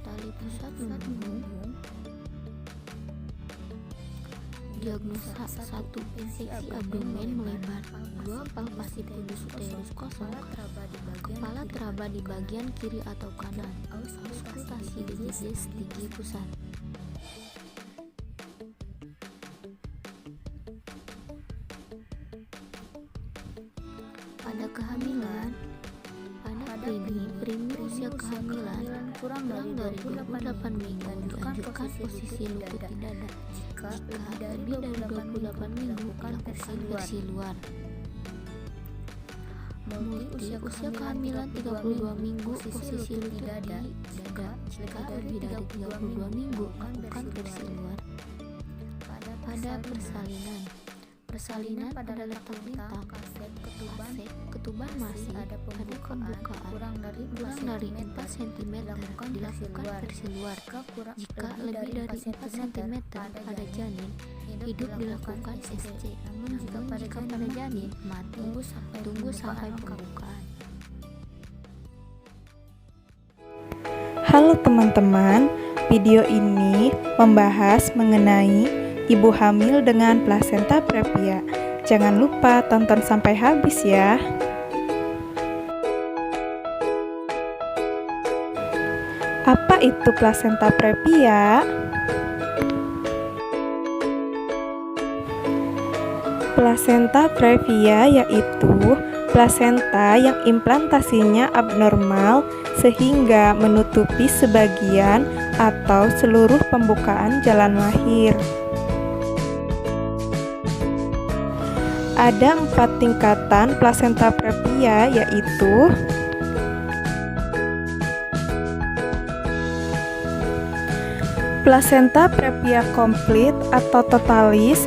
tali pusat menumbung. Diagnosa: 1. Infeksi abdomen melebar. 2. Palpasi pubis uterus kosong. Kepala teraba di bagian kiri atau kanan. Auskultasi disease tinggi pusat. Pada kehamilan, primi usia kehamilan kurang dari 28 minggu dianjurkan posisi lutut di dada. Jika lebih dari 28 minggu dilakukan versi luar. Multi usia kehamilan 32 minggu posisi lutut di dada. Jika lebih dari 32 minggu lakukan versi luar. Pada persalinan pada letak lintang, ketuban masih ada pembukaan kurang dari 4 cm dilakukan versi luar. Jika lebih dari 4 cm pada janin, hidup dilakukan SC. Namun jika pada janin mati, tunggu sampai pembukaan. Halo teman-teman, video ini membahas mengenai ibu hamil dengan plasenta previa. Jangan lupa tonton sampai habis ya. Apa itu plasenta previa? Plasenta previa yaitu plasenta yang implantasinya abnormal sehingga menutupi sebagian atau seluruh pembukaan jalan lahir. Ada 4 tingkatan plasenta previa yaitu plasenta previa komplit atau totalis,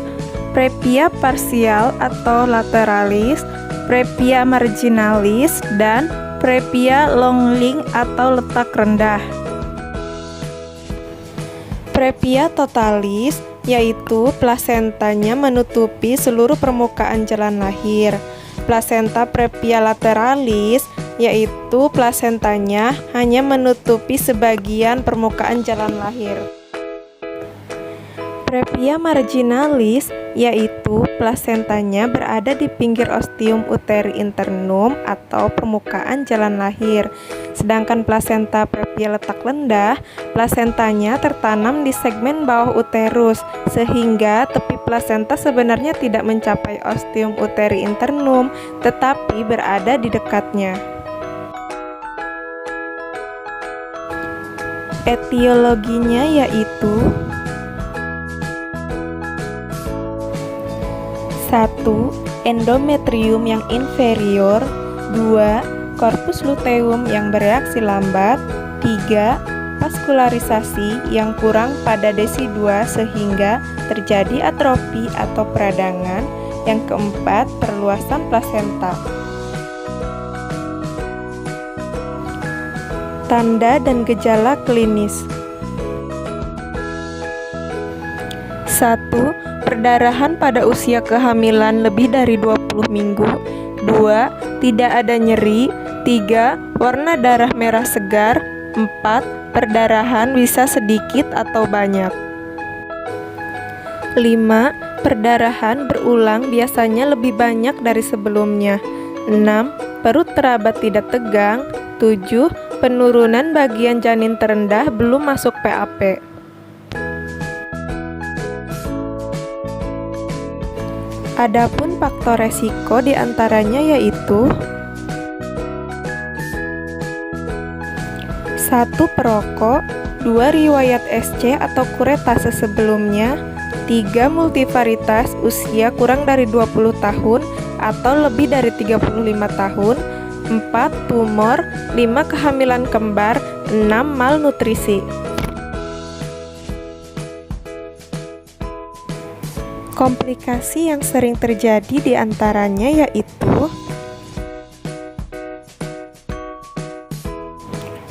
previa parsial atau lateralis, previa marginalis, dan previa longling atau letak rendah. Previa totalis yaitu plasentanya menutupi seluruh permukaan jalan lahir. Plasenta previa lateralis yaitu plasentanya hanya menutupi sebagian permukaan jalan lahir. Previa marginalis, yaitu plasentanya berada di pinggir ostium uteri internum atau permukaan jalan lahir. Sedangkan plasenta previa letak rendah, plasentanya tertanam di segmen bawah uterus, sehingga tepi plasenta sebenarnya tidak mencapai ostium uteri internum, tetapi berada di dekatnya. Etiologinya yaitu 1. Endometrium yang inferior. 2. Korpus luteum yang bereaksi lambat. 3. Vaskularisasi yang kurang pada desi 2 sehingga terjadi atrofi atau peradangan. Yang keempat, perluasan plasenta. Tanda dan gejala klinis. 1. Perdarahan pada usia kehamilan lebih dari 20 minggu. 2. Tidak ada nyeri. 3. Warna darah merah segar. 4. Perdarahan bisa sedikit atau banyak. 5. Perdarahan berulang biasanya lebih banyak dari sebelumnya. 6. Perut terabat tidak tegang. 7. Penurunan bagian janin terendah belum masuk PAP. Adapun faktor resiko diantaranya yaitu 1. Perokok. 2. Riwayat SC atau kuretase sebelumnya. 3. Multivaritas usia kurang dari 20 tahun atau lebih dari 35 tahun. 4. Tumor. 5. Kehamilan kembar. 6. Malnutrisi. Komplikasi yang sering terjadi diantaranya yaitu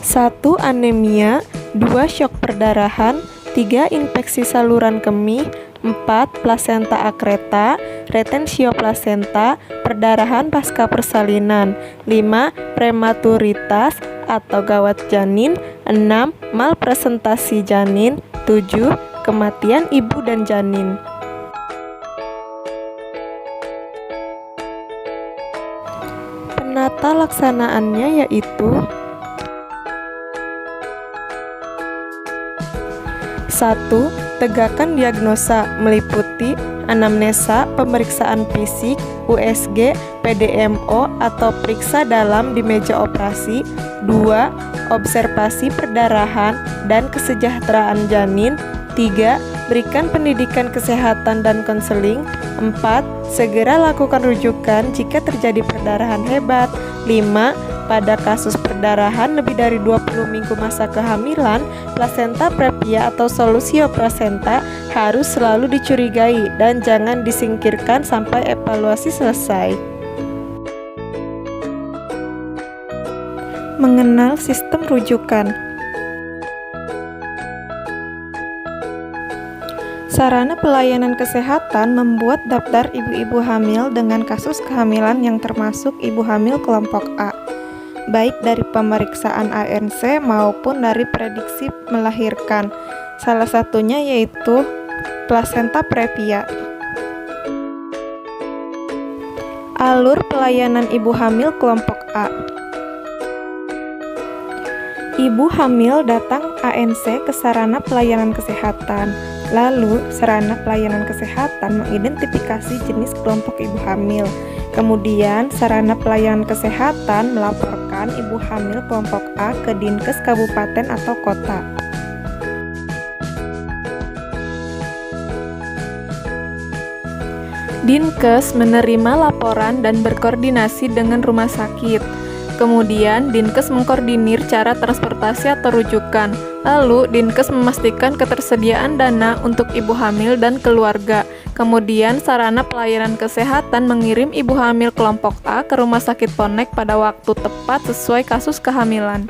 1. Anemia. 2. Syok perdarahan. 3. Infeksi saluran kemih. 4. Plasenta akreta, retensio plasenta, perdarahan pasca persalinan. 5. Prematuritas atau gawat janin. 6. Malpresentasi janin. 7. Kematian ibu dan janin. Penata laksanaannya yaitu 1. Tegakkan diagnosa meliputi anamnesa, pemeriksaan fisik, USG, PDMO atau periksa dalam di meja operasi. 2. Observasi perdarahan dan kesejahteraan janin. 3. Berikan pendidikan kesehatan dan konseling. 4. Segera lakukan rujukan jika terjadi perdarahan hebat. 5. Pada kasus perdarahan lebih dari 20 minggu masa kehamilan, plasenta previa atau solusio plasenta harus selalu dicurigai dan jangan disingkirkan sampai evaluasi selesai. Mengenal sistem rujukan. Sarana pelayanan kesehatan membuat daftar ibu-ibu hamil dengan kasus kehamilan yang termasuk ibu hamil kelompok A, baik dari pemeriksaan ANC maupun dari prediksi melahirkan. Salah satunya yaitu plasenta previa. Alur pelayanan ibu hamil kelompok A. Ibu hamil datang ANC ke sarana pelayanan kesehatan. Lalu, sarana pelayanan kesehatan mengidentifikasi jenis kelompok ibu hamil. Kemudian, sarana pelayanan kesehatan melaporkan ibu hamil kelompok A ke Dinkes kabupaten atau kota. Dinkes menerima laporan dan berkoordinasi dengan rumah sakit. Kemudian, Dinkes mengkoordinir cara transportasi atau rujukan. Lalu, Dinkes memastikan ketersediaan dana untuk ibu hamil dan keluarga. Kemudian, sarana pelayanan kesehatan mengirim ibu hamil kelompok A ke rumah sakit Ponek pada waktu tepat sesuai kasus kehamilan.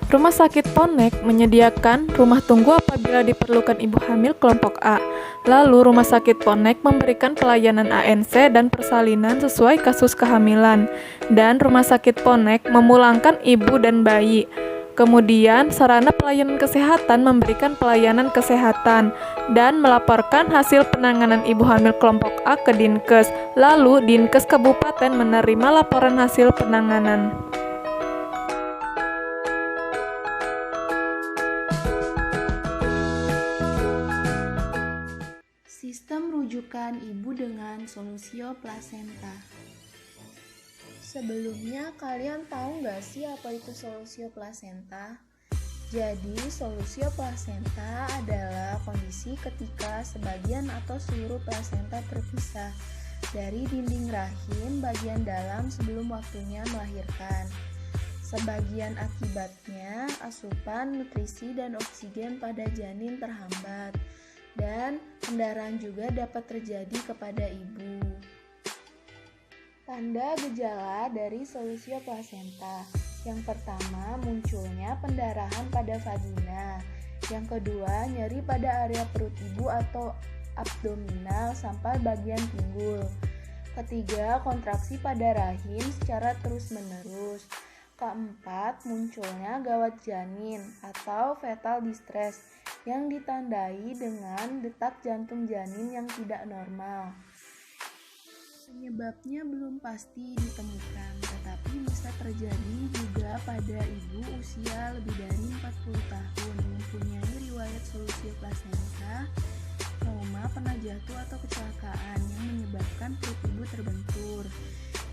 Rumah sakit Ponek menyediakan rumah tunggu apabila diperlukan ibu hamil kelompok A. Lalu, rumah sakit Ponek memberikan pelayanan ANC dan persalinan sesuai kasus kehamilan. Dan rumah sakit Ponek memulangkan ibu dan bayi. Kemudian, sarana pelayanan kesehatan memberikan pelayanan kesehatan dan melaporkan hasil penanganan ibu hamil kelompok A ke Dinkes. Lalu, Dinkes Kabupaten menerima laporan hasil penanganan. Sistem rujukan ibu dengan solusio plasenta. Sebelumnya, kalian tahu nggak sih apa itu solusio plasenta? Jadi, solusio plasenta adalah kondisi ketika sebagian atau seluruh plasenta terpisah dari dinding rahim bagian dalam sebelum waktunya melahirkan. Sebagian akibatnya, asupan nutrisi dan oksigen pada janin terhambat, dan pendarahan juga dapat terjadi kepada ibu. Tanda gejala dari solusio plasenta. Yang pertama, munculnya pendarahan pada vagina. Yang kedua, nyeri pada area perut ibu atau abdominal sampai bagian pinggul. Ketiga, kontraksi pada rahim secara terus-menerus. Keempat, munculnya gawat janin atau fetal distress yang ditandai dengan detak jantung janin yang tidak normal. Penyebabnya belum pasti ditemukan, tetapi bisa terjadi juga pada ibu usia lebih dari 40 tahun, mempunyai riwayat solusio plasenta, trauma, pernah jatuh atau kecelakaan yang menyebabkan perut ibu terbentur,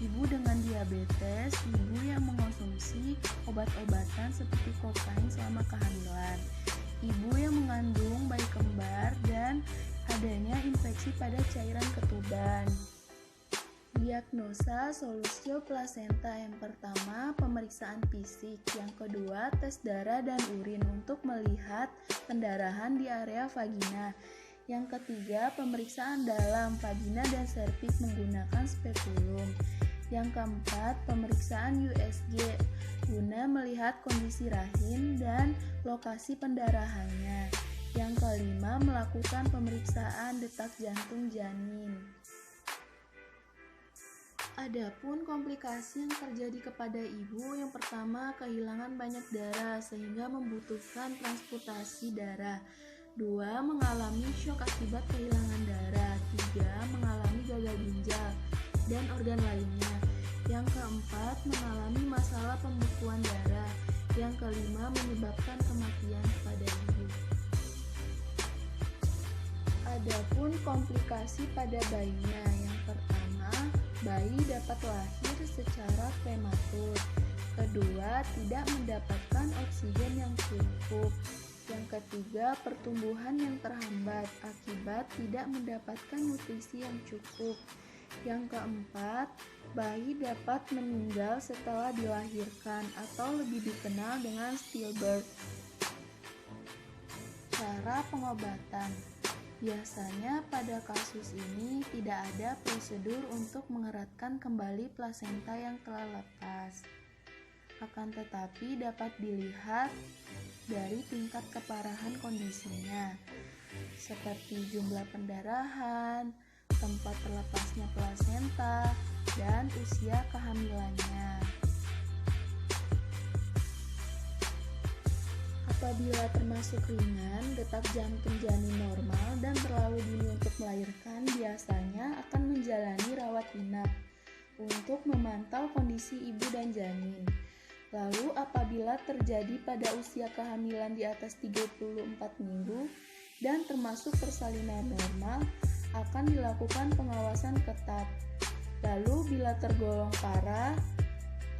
ibu dengan diabetes, ibu yang mengonsumsi obat-obatan seperti kokain selama kehamilan, ibu yang mengandung bayi kembar, dan adanya infeksi pada cairan ketuban. Diagnosa solusio plasenta: yang pertama, pemeriksaan fisik. Yang kedua, tes darah dan urin untuk melihat pendarahan di area vagina. Yang ketiga, pemeriksaan dalam vagina dan serviks menggunakan spekulum. Yang keempat, pemeriksaan USG guna melihat kondisi rahim dan lokasi pendarahannya. Yang kelima, melakukan pemeriksaan detak jantung janin. Adapun komplikasi yang terjadi kepada ibu, yang pertama, kehilangan banyak darah sehingga membutuhkan transportasi darah. 2. Mengalami syok akibat kehilangan darah. 3. Mengalami gagal ginjal dan organ lainnya. Yang keempat, mengalami masalah pembekuan darah. Yang kelima, menyebabkan kematian pada ibu. Adapun komplikasi pada bayinya, yang pertama, bayi dapat lahir secara prematur. Kedua, tidak mendapatkan oksigen yang cukup. Yang ketiga, pertumbuhan yang terhambat akibat tidak mendapatkan nutrisi yang cukup. Yang keempat, bayi dapat meninggal setelah dilahirkan atau lebih dikenal dengan stillbirth. Cara pengobatan. Biasanya pada kasus ini tidak ada prosedur untuk mengeratkan kembali plasenta yang telah lepas. Akan tetapi dapat dilihat dari tingkat keparahan kondisinya, seperti jumlah pendarahan, tempat terlepasnya plasenta, dan usia kehamilannya. Apabila termasuk ringan, detak jantung janin normal dan terlalu dini untuk melahirkan, biasanya akan menjalani rawat inap untuk memantau kondisi ibu dan janin. Lalu apabila terjadi pada usia kehamilan di atas 34 minggu dan termasuk persalinan normal, akan dilakukan pengawasan ketat. Lalu bila tergolong parah,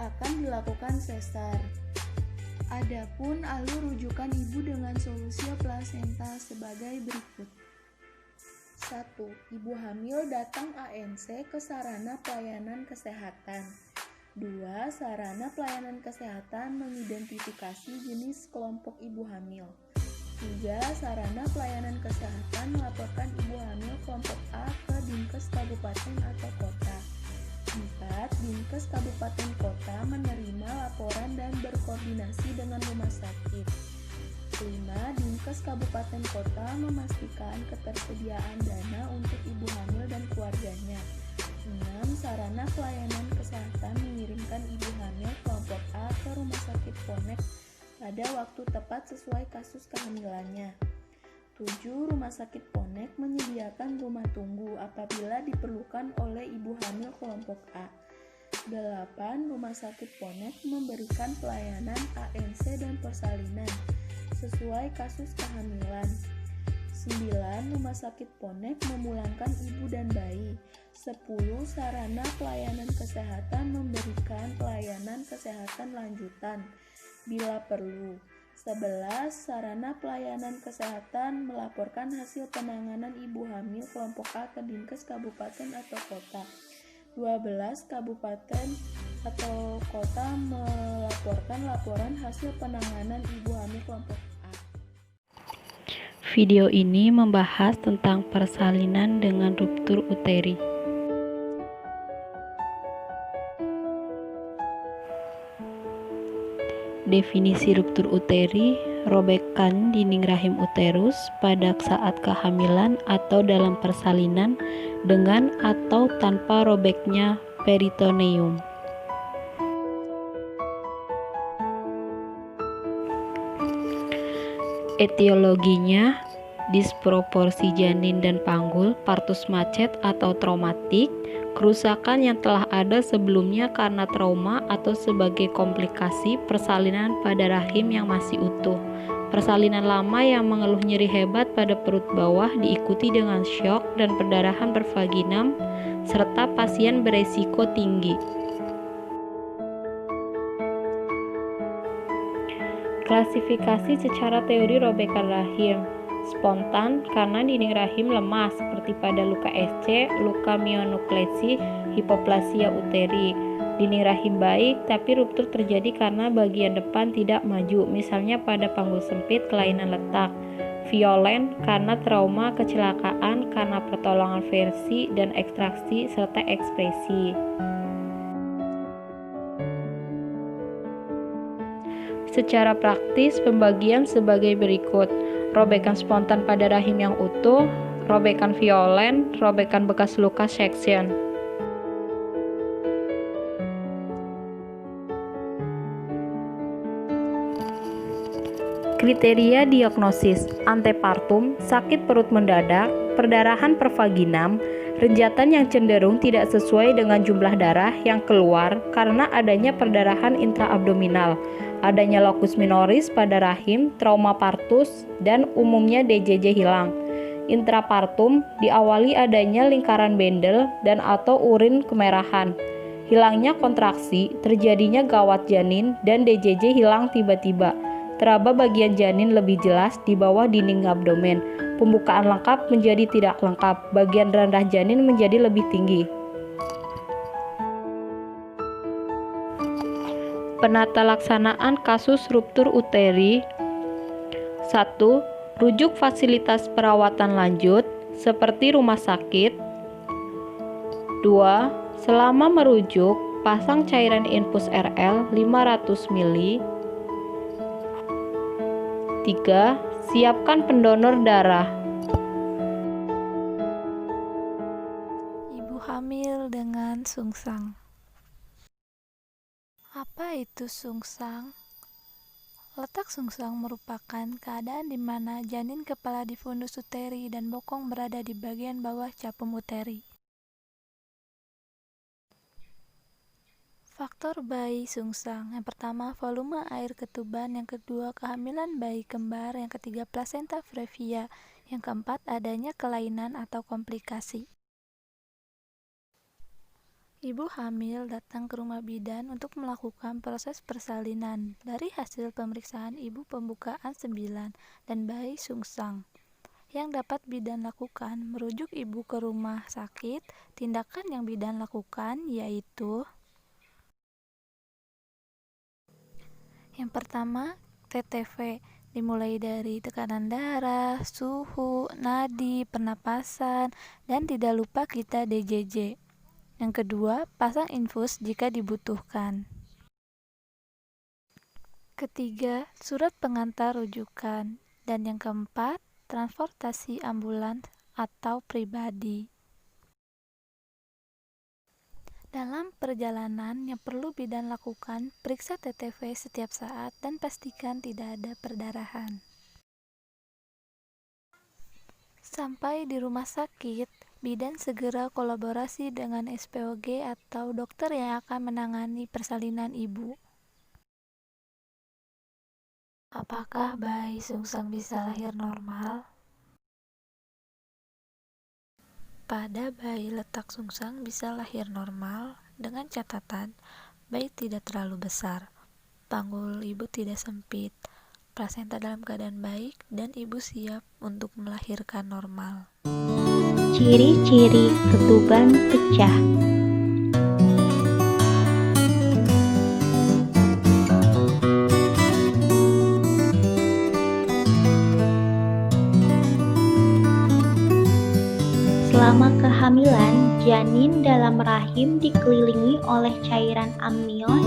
akan dilakukan sesar. Adapun alur rujukan ibu dengan solusio plasenta sebagai berikut. 1. Ibu hamil datang ANC ke sarana pelayanan kesehatan. 2. Sarana pelayanan kesehatan mengidentifikasi jenis kelompok ibu hamil. 3. Sarana pelayanan kesehatan melaporkan ibu hamil kelompok A ke Dinkes Kabupaten atau Kota. 4. Dinkes Kabupaten Kota menerima laporan dan berkoordinasi dengan rumah sakit. 5. Dinkes Kabupaten Kota memastikan ketersediaan dana untuk ibu hamil dan keluarganya. 6. Sarana pelayanan kesehatan mengirimkan ibu hamil kelompok A ke Rumah Sakit Ponek pada waktu tepat sesuai kasus kehamilannya. 7. Rumah sakit Ponek menyediakan rumah tunggu apabila diperlukan oleh ibu hamil kelompok A. 8. Rumah sakit Ponek memberikan pelayanan ANC dan persalinan sesuai kasus kehamilan. 9. Rumah sakit Ponek memulangkan ibu dan bayi. 10. Sarana pelayanan kesehatan memberikan pelayanan kesehatan lanjutan bila perlu. 11. Sarana pelayanan kesehatan melaporkan hasil penanganan ibu hamil kelompok A ke Dinkes kabupaten atau kota. 12. Kabupaten atau kota melaporkan laporan hasil penanganan ibu hamil kelompok A. Video ini membahas tentang persalinan dengan ruptur uteri. Definisi ruptur uteri, robekan dinding rahim uterus pada saat kehamilan atau dalam persalinan dengan atau tanpa robeknya peritoneum. Etiologinya, disproporsi janin dan panggul, partus macet atau traumatik, kerusakan yang telah ada sebelumnya karena trauma atau sebagai komplikasi persalinan pada rahim yang masih utuh. Persalinan lama yang mengeluh nyeri hebat pada perut bawah diikuti dengan syok dan perdarahan pervaginam serta pasien beresiko tinggi. Klasifikasi secara teori robekan rahim. Spontan karena dinding rahim lemah seperti pada luka SC, luka myonuklesi, hipoplasia uteri. Dinding rahim baik tapi ruptur terjadi karena bagian depan tidak maju, misalnya pada panggul sempit kelainan letak. Violen karena trauma kecelakaan karena pertolongan versi dan ekstraksi serta ekspresi. Secara praktis pembagian sebagai berikut. Robekan spontan pada rahim yang utuh, robekan violen, robekan bekas luka section. Kriteria diagnosis: antepartum, sakit perut mendadak, perdarahan pervaginam, renjatan yang cenderung tidak sesuai dengan jumlah darah yang keluar karena adanya perdarahan intraabdominal, adanya locus minoris pada rahim, trauma partus, dan umumnya DJJ hilang. Intrapartum diawali adanya lingkaran bendel dan atau urin kemerahan. Hilangnya kontraksi, terjadinya gawat janin, dan DJJ hilang tiba-tiba. Teraba bagian janin lebih jelas di bawah dinding abdomen. Pembukaan lengkap menjadi tidak lengkap. Bagian rendah janin menjadi lebih tinggi. Penata laksanaan kasus ruptur uteri. 1. Rujuk fasilitas perawatan lanjut seperti rumah sakit. 2. Selama merujuk, pasang cairan infus RL 500 ml. 3. Siapkan pendonor darah. Ibu hamil dengan sungsang. Apa itu sungsang? Letak sungsang merupakan keadaan di mana janin kepala di fundus uteri dan bokong berada di bagian bawah capum uteri. Faktor bayi sungsang. Yang pertama, volume air ketuban. Yang kedua, kehamilan bayi kembar. Yang ketiga, plasenta previa. Yang keempat, adanya kelainan atau komplikasi. Ibu hamil datang ke rumah bidan untuk melakukan proses persalinan. Dari hasil pemeriksaan ibu pembukaan 9 dan bayi sungsang. Yang dapat bidan lakukan, merujuk ibu ke rumah sakit. Tindakan yang bidan lakukan yaitu: yang pertama, TTV, dimulai dari tekanan darah, suhu, nadi, pernapasan, dan tidak lupa kita DJJ. Yang kedua, pasang infus jika dibutuhkan. Ketiga, surat pengantar rujukan. Dan yang keempat, transportasi ambulans atau pribadi. Dalam perjalanan yang perlu bidan lakukan, periksa TTV setiap saat dan pastikan tidak ada perdarahan. Sampai di rumah sakit, bidan segera kolaborasi dengan SPOG atau dokter yang akan menangani persalinan ibu. Apakah bayi sungsang bisa lahir normal? Pada bayi letak sungsang bisa lahir normal dengan catatan bayi tidak terlalu besar, panggul ibu tidak sempit, plasenta dalam keadaan baik, dan ibu siap untuk melahirkan normal. Ciri-ciri ketuban pecah. Selama kehamilan, janin dalam rahim dikelilingi oleh cairan amnion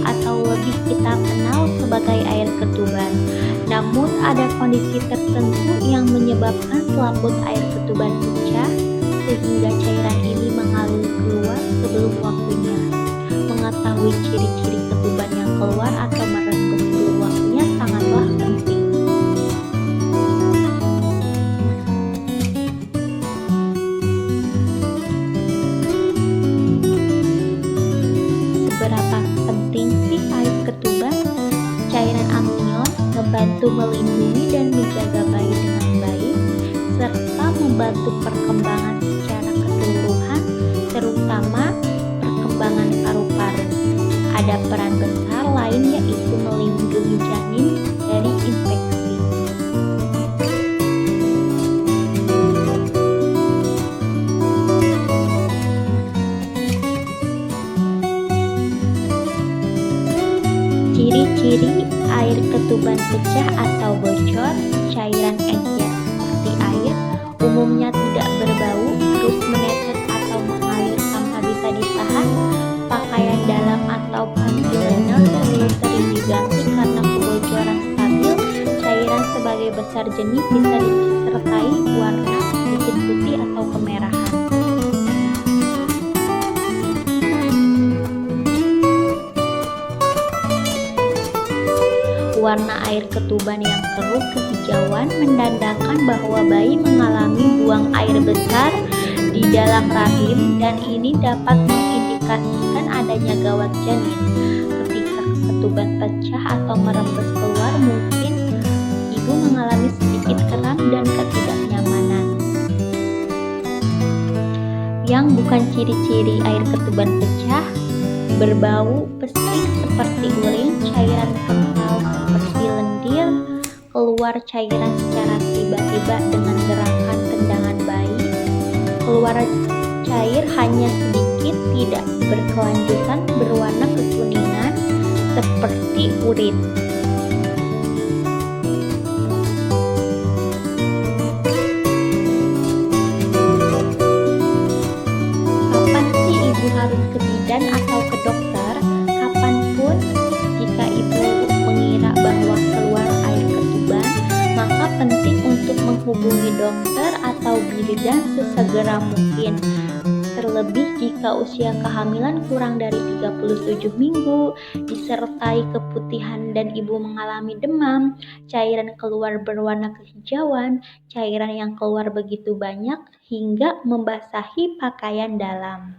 atau lebih kita kenal sebagai air ketuban. Namun ada kondisi tertentu yang menyebabkan selaput air ketuban pecah sehingga cairan ini mengalir keluar sebelum waktunya. Mengetahui ciri-ciri ketuban yang keluar atau merembes sebelum waktunya sangatlah penting. Seberapa penting sih air ketuban? Cairan amnion membantu melindungi dan menjaga bayi dengan baik, serta membantu perkembangan secara keseluruhan, terutama perkembangan paru-paru. Ada peran besar lain yaitu melindungi janin dari infeksi. Ciri-ciri air ketuban pecah atau bocor, cairan encer seperti air, umumnya tidak berbau, terus menetes atau mengalir tanpa bisa ditahan, pakaian dalam atau panty liner sering diganti karena kebocoran stabil, cairan sebagai besar jenis bisa disertai warna sedikit putih atau kemerahan. Warna air ketuban yang keruh kehijauan menandakan bahwa bayi mengalami buang air besar di dalam rahim dan ini dapat mengindikasikan adanya gawat janin. Ketika ketuban pecah atau merembes keluar, mungkin ibu mengalami sedikit kram dan ketidaknyamanan. Yang bukan ciri-ciri air ketuban pecah: berbau pesing seperti urin, cairan kental seperti lendir, keluar cairan secara tiba-tiba dengan gerakan tendangan bayi, keluar cair hanya sedikit, tidak berkelanjutan, berwarna kekuningan seperti urin. Kapan sih ibu harus ke bidan atau ke dokter? Kapanpun jika ibu mengira bahwa keluar air ketuban, maka penting untuk menghubungi dokter atau bidan sesegera mungkin. Terlebih jika usia kehamilan kurang dari 37 minggu, disertai keputihan dan ibu mengalami demam, cairan keluar berwarna kehijauan, cairan yang keluar begitu banyak hingga membasahi pakaian dalam.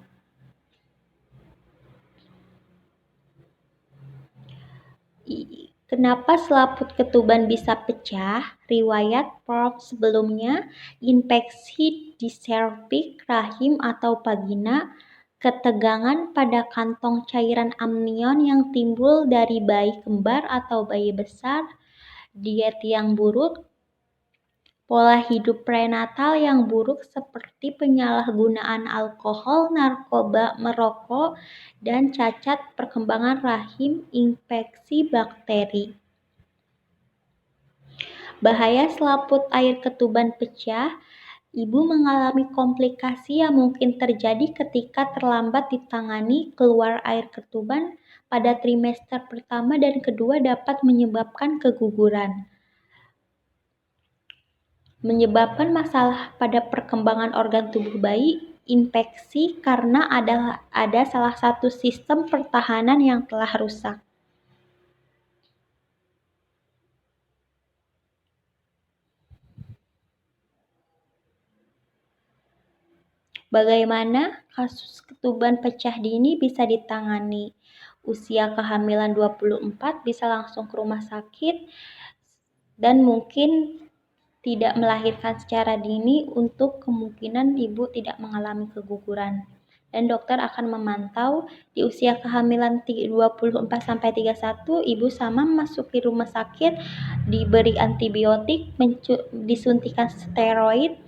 Kenapa selaput ketuban bisa pecah? Riwayat Prof sebelumnya, infeksi di serviks, rahim atau vagina, ketegangan pada kantong cairan amnion yang timbul dari bayi kembar atau bayi besar, diet yang buruk, pola hidup prenatal yang buruk seperti penyalahgunaan alkohol, narkoba, merokok, dan cacat perkembangan rahim, infeksi bakteri. Bahaya selaput air ketuban pecah: ibu mengalami komplikasi yang mungkin terjadi ketika terlambat ditangani. Keluar air ketuban pada trimester pertama dan kedua dapat menyebabkan keguguran, menyebabkan masalah pada perkembangan organ tubuh bayi, infeksi karena ada salah satu sistem pertahanan yang telah rusak. Bagaimana kasus ketuban pecah dini bisa ditangani? Usia kehamilan 24 bisa langsung ke rumah sakit dan mungkin tidak melahirkan secara dini untuk kemungkinan ibu tidak mengalami keguguran. Dan dokter akan memantau di usia kehamilan 24-31 ibu sama memasuki rumah sakit, diberi antibiotik, disuntikan steroid,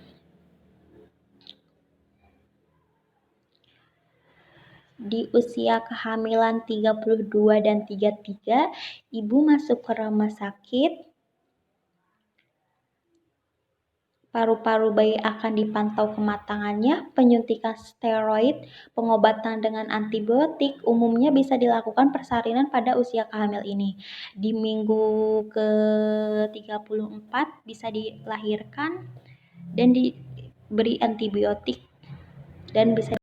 di usia kehamilan 32 dan 33 ibu masuk ke rumah sakit, paru-paru bayi akan dipantau kematangannya, penyuntikan steroid, pengobatan dengan antibiotik umumnya bisa dilakukan persalinan pada usia kehamil ini. Di minggu ke-34 bisa dilahirkan dan diberi antibiotik dan bisa